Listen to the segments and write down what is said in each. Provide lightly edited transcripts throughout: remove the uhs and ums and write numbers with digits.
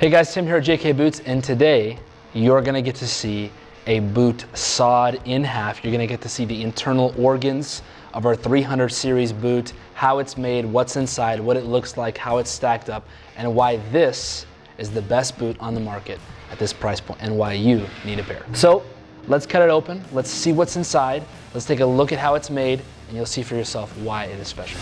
Hey guys, Tim here at JK Boots, and today you're gonna get to see a boot sawed in half. You're gonna get to see the internal organs of our 300 series boot, how it's made, what's inside, what it looks like, how it's stacked up, and why this is the best boot on the market at this price point, and why you need a pair. So let's cut it open, let's see what's inside, let's take a look at how it's made, and you'll see for yourself why it is special.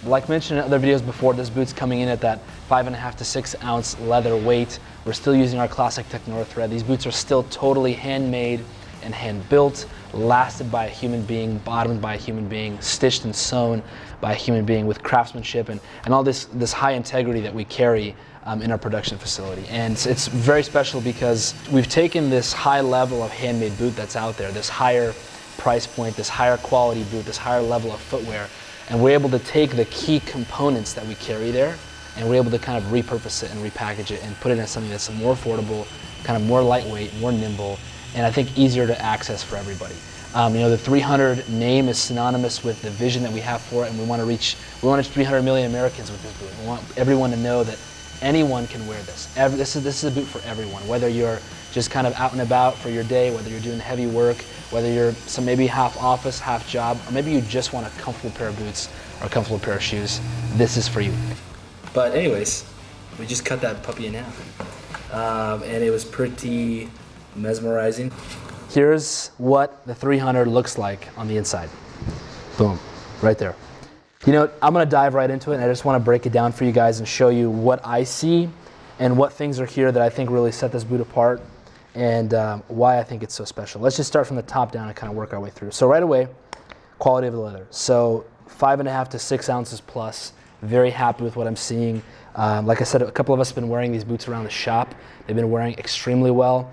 Like mentioned in other videos before, this boot's coming in at that 5.5 to 6 ounce leather weight. We're still using our classic Technora thread. These boots are still totally handmade and hand built, lasted by a human being, bottomed by a human being, stitched and sewn by a human being with craftsmanship and all this high integrity that we carry in our production facility. And it's very special because we've taken this high level of handmade boot that's out there, this higher price point, this higher quality boot, this higher level of footwear, and we're able to take the key components that we carry there, and we're able to kind of repurpose it and repackage it and put it in something that's more affordable, kind of more lightweight, more nimble, and I think easier to access for everybody. You know, the 300 name is synonymous with the vision that we have for it, and we want to reach 300 million Americans with this boot. We want everyone to know that anyone can wear this. This is a boot for everyone, whether you're just kind of out and about for your day, whether you're doing heavy work, whether you're maybe half office, half job, or maybe you just want a comfortable pair of boots or a comfortable pair of shoes. This is for you. But anyways, we just cut that puppy in half. And it was pretty mesmerizing. Here's what the 300 looks like on the inside. Boom, right there. You know, I'm gonna dive right into it, and I just wanna break it down for you guys and show you what I see and what things are here that I think really set this boot apart and why I think it's so special. Let's just start from the top down and kind of work our way through. So right away, quality of the leather. So 5.5 to 6 ounces plus. Very happy with what I'm seeing. Like I said, a couple of us have been wearing these boots around the shop. They've been wearing extremely well.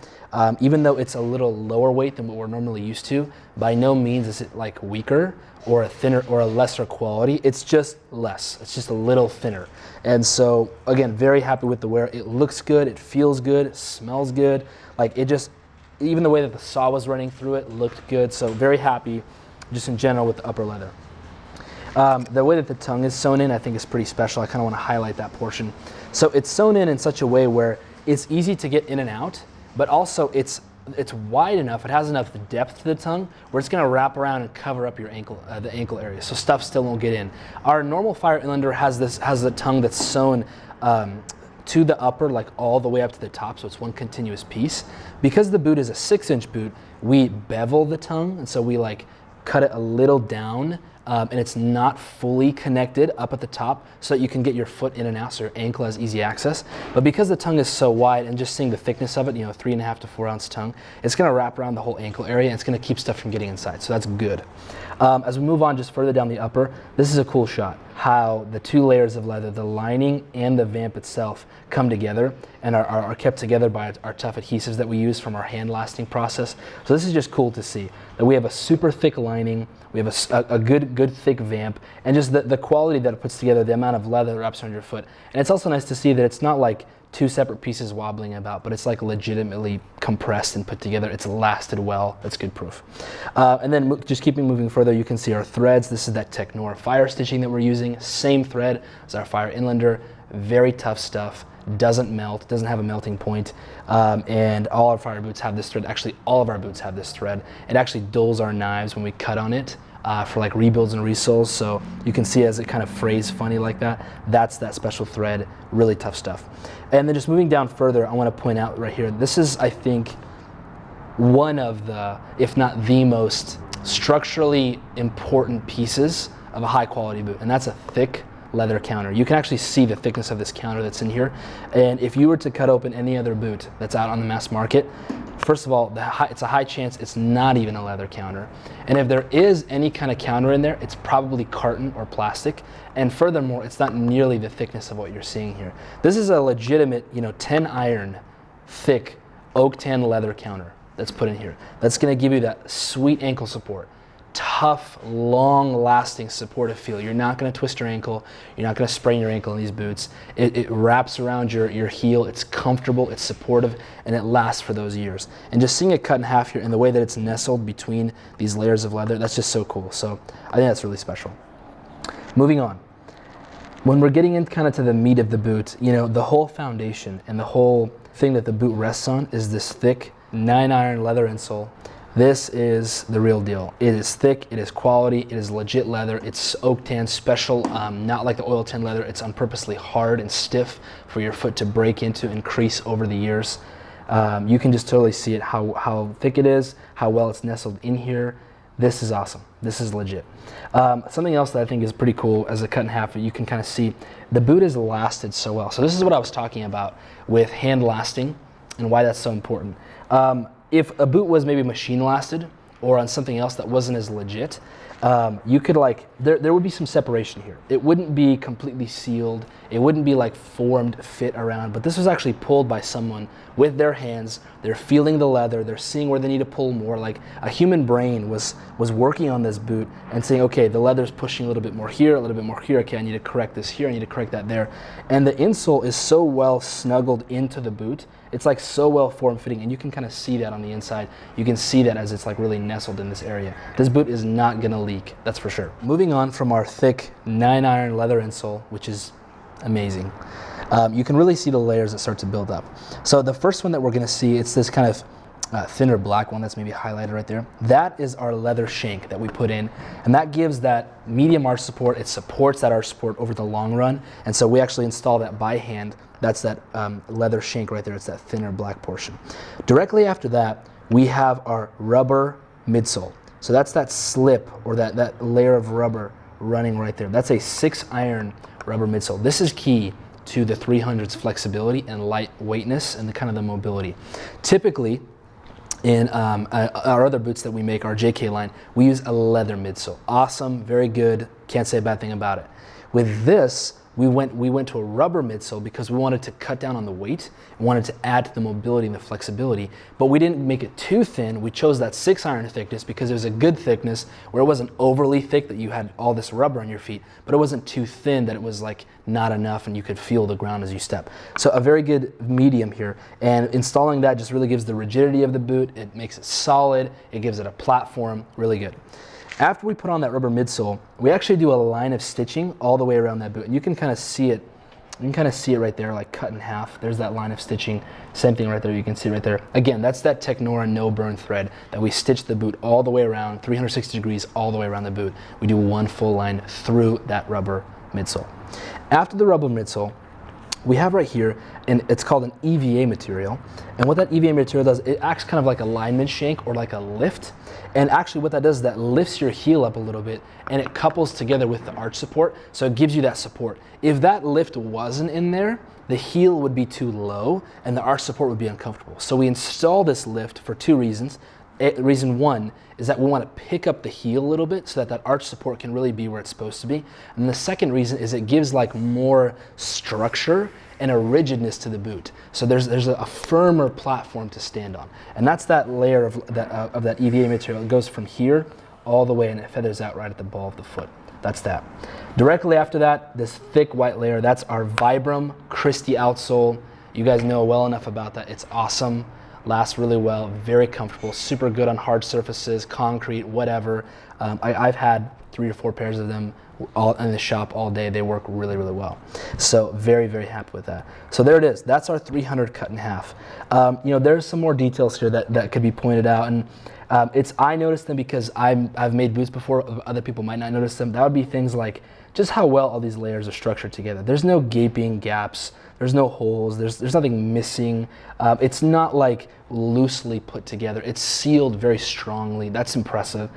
Even though it's a little lower weight than what we're normally used to, by no means is it like weaker or a thinner or a lesser quality. It's just less. It's just a little thinner. And so again, very happy with the wear. It looks good, it feels good, it smells good. Like it just, even the way that the saw was running through it looked good. So very happy just in general with the upper leather. The way that the tongue is sewn in, I think is pretty special. I kind of want to highlight that portion. So it's sewn in such a way where it's easy to get in and out, but also it's wide enough, it has enough depth to the tongue where it's going to wrap around and cover up your ankle, the ankle area, so stuff still won't get in. Our normal fire inlander has the tongue that's sewn to the upper, like all the way up to the top, so it's one continuous piece. Because the boot is a 6-inch boot, we bevel the tongue, and so we like cut it a little down, and it's not fully connected up at the top so that you can get your foot in and out so your ankle has easy access. But because the tongue is so wide, and just seeing the thickness of it, you know, 3.5 to 4 ounce tongue, it's gonna wrap around the whole ankle area and it's gonna keep stuff from getting inside, so that's good. As we move on just further down the upper, this is a cool shot, how the two layers of leather, the lining and the vamp itself, come together and are kept together by our tough adhesives that we use from our hand lasting process. So this is just cool to see, that we have a super thick lining, we have a good thick vamp, and just the quality that it puts together, the amount of leather that wraps around your foot. And it's also nice to see that it's not like two separate pieces wobbling about, but it's like legitimately compressed and put together. It's lasted well. That's good proof. And then just keeping moving further, you can see our threads. This is that Technora fire stitching that we're using. Same thread as our fire inlander. Very tough stuff. Doesn't melt, doesn't have a melting point, and all our fire boots have this thread. Actually, all of our boots have this thread. It actually dulls our knives when we cut on it for like rebuilds and resoles, so you can see as it kind of frays funny like that. That's that special thread. Really tough stuff. And then just moving down further, I want to point out right here, this is, I think, one of the, if not the most structurally important pieces of a high quality boot, and that's a thick leather counter. You can actually see the thickness of this counter that's in here, and if you were to cut open any other boot that's out on the mass market, first of all, it's a high chance it's not even a leather counter, and if there is any kind of counter in there, it's probably carton or plastic, and furthermore, it's not nearly the thickness of what you're seeing here. This is a legitimate, you know, 10 iron thick oak tan leather counter that's put in here. That's going to give you that sweet ankle support. Tough, long-lasting supportive feel. You're not going to twist your ankle. You're not going to sprain your ankle in these boots. It wraps around your heel. It's comfortable, it's supportive, and it lasts for those years. And just seeing it cut in half here and the way that it's nestled between these layers of leather, that's just so cool. So I think that's really special. Moving on. When we're getting in kind of to the meat of the boot, you know, the whole foundation and the whole thing that the boot rests on is this thick 9-iron leather insole. This is the real deal. It is thick, it is quality, it is legit leather, it's oak tan special, not like the oil tan leather. It's on purposely hard and stiff for your foot to break into and crease over the years. You can just totally see it, how thick it is, how well it's nestled in here. This is awesome. This is legit. Something else that I think is pretty cool as a cut in half, you can kind of see the boot has lasted so well. So this is what I was talking about with hand lasting and why that's so important. If a boot was maybe machine lasted or on something else that wasn't as legit, you could there would be some separation here. It wouldn't be completely sealed. It wouldn't be like formed fit around, but this was actually pulled by someone with their hands. They're feeling the leather. They're seeing where they need to pull more. Like a human brain was working on this boot and saying, okay, the leather's pushing a little bit more here, a little bit more here. Okay, I need to correct this here. I need to correct that there. And the insole is so well snuggled into the boot. It's like so well form fitting, and you can kind of see that on the inside. You can see that as it's like really nestled in this area. This boot is not gonna leak, that's for sure. Moving on from our thick 9-iron leather insole, which is amazing, you can really see the layers that start to build up. So the first one that we're gonna see, it's this kind of thinner black one that's maybe highlighted right there. That is our leather shank that we put in, and that gives that medium arch support. It supports that arch support over the long run, and so we actually install that by hand. That's that leather shank right there. It's that thinner black portion. Directly after that, we have our rubber midsole. So that's that slip or that layer of rubber running right there. That's a 6-iron rubber midsole. This is key to the 300's flexibility and lightweightness and the kind of the mobility. Typically, in our other boots that we make, our JK line, we use a leather midsole. Awesome, very good, can't say a bad thing about it. With this, we went to a rubber midsole because we wanted to cut down on the weight and wanted to add to the mobility and the flexibility, but we didn't make it too thin. We chose that 6-iron thickness because it was a good thickness where it wasn't overly thick that you had all this rubber on your feet, but it wasn't too thin that it was like not enough and you could feel the ground as you step. So a very good medium here, and installing that just really gives the rigidity of the boot. It makes it solid, it gives it a platform, really good. After we put on that rubber midsole, we actually do a line of stitching all the way around that boot. And you can kind of see it. You can kind of see it right there, like cut in half. There's that line of stitching. Same thing right there. You can see right there. Again, that's that Technora no burn thread that we stitch the boot all the way around, 360 degrees all the way around the boot. We do one full line through that rubber midsole. After the rubber midsole, we have right here, and it's called an EVA material. And what that EVA material does, it acts kind of like a lineman shank or like a lift. And actually what that does is that lifts your heel up a little bit and it couples together with the arch support. So it gives you that support. If that lift wasn't in there, the heel would be too low and the arch support would be uncomfortable. So we install this lift for 2 reasons. Reason 1 is that we want to pick up the heel a little bit so that that arch support can really be where it's supposed to be. And the second reason is it gives like more structure and a rigidness to the boot. So there's a firmer platform to stand on. And that's that layer of that EVA material. It goes from here all the way and it feathers out right at the ball of the foot. That's that. Directly after that, this thick white layer, that's our Vibram Christie outsole. You guys know well enough about that. It's awesome. Lasts really well, very comfortable, super good on hard surfaces, concrete, whatever. I've had 3 or 4 pairs of them all in the shop all day. They work really, really well. So very, very happy with that. So there it is. That's our 300 cut in half. You know, there's some more details here that could be pointed out, and I noticed them because I've made boots before. Other people might not notice them. That would be things like just how well all these layers are structured together. There's no gaping gaps. There's no holes. There's nothing missing. It's not like loosely put together. It's sealed very strongly. That's impressive.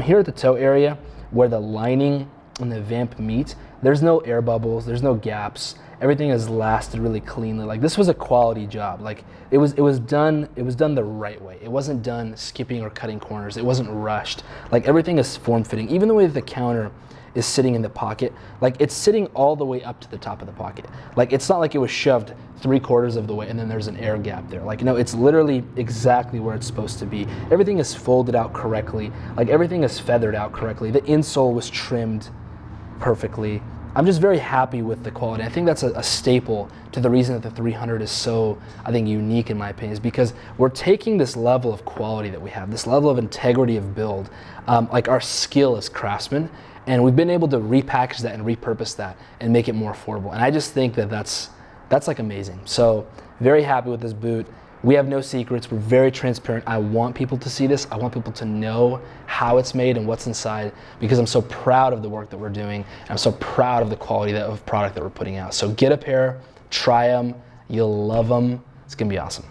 Here at the toe area, where the lining and the vamp meet, there's no air bubbles. There's no gaps. Everything has lasted really cleanly. Like, this was a quality job. Like, it was done the right way. It wasn't done skipping or cutting corners. It wasn't rushed. Like, everything is form fitting. Even the way that the counter is sitting in the pocket, like, it's sitting all the way up to the top of the pocket. Like, it's not like it was shoved 3/4 of the way and then there's an air gap there. Like, no, it's literally exactly where it's supposed to be. Everything is folded out correctly. Like, everything is feathered out correctly. The insole was trimmed perfectly. I'm just very happy with the quality. I think that's a staple to the reason that the 300 is so, I think, unique in my opinion, is because we're taking this level of quality that we have, this level of integrity of build, like our skill as craftsmen, And we've been able to repackage that and repurpose that and make it more affordable. And I just think that that's like amazing. So very happy with this boot. We have no secrets. We're very transparent. I want people to see this. I want people to know how it's made and what's inside, because I'm so proud of the work that we're doing. And I'm so proud of the quality of product that we're putting out. So get a pair, try them. You'll love them. It's gonna be awesome.